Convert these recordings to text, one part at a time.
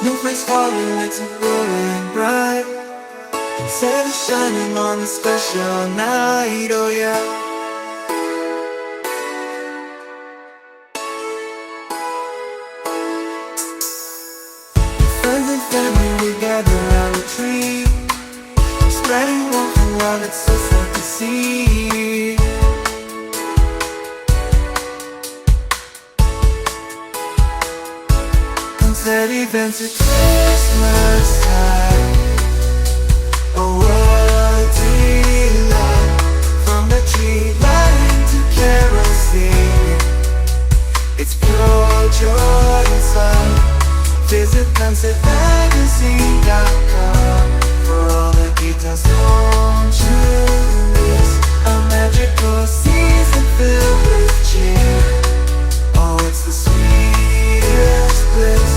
Snowflakes falling, it's glowing bright. Sun is shining on a special night, oh yeah. Friends and family, we gather around the tree, spreading warmth and love, it's so sad to see. Consett events at Christmas time. Oh, what a delight. From the tree lighting to carol singing, it's pure joy inside. Visit ConsettMagazine.com for all the details. Don't you miss a magical season filled with cheer. Oh, it's the sweetest bliss.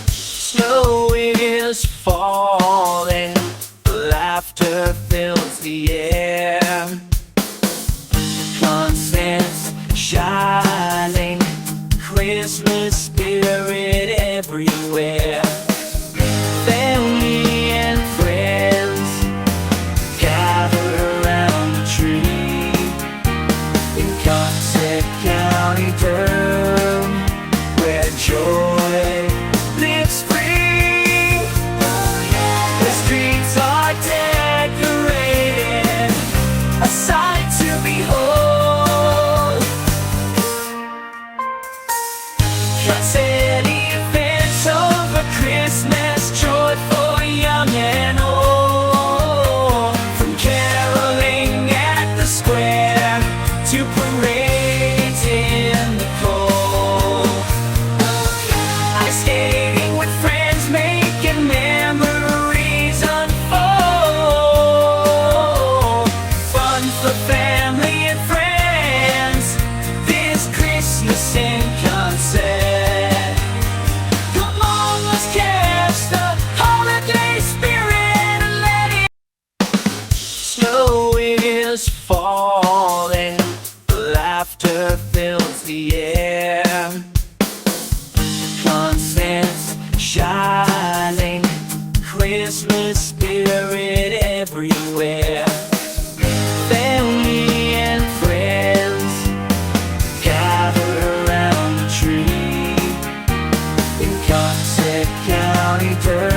Snow is falling, laughter fills the air. Concerts shining, Christmas spirit everywhere. Family and friends gather around the tree in Consett County, Durham, where joy lives free. The streets are decorated, a sight to behold. Consett events over Christmas, joy for young and old. From caroling at the square to parades in the cold. Ice skating with friends, making memories unfold. Fun for family and friends this Christmas in Consett. Come on, let's catch the holiday spirit and let it. Snow is falling, laughter fills the air. Concerts shining, Christmas spirit everywhere. Family and friends gather around the tree in Consett County, Durham.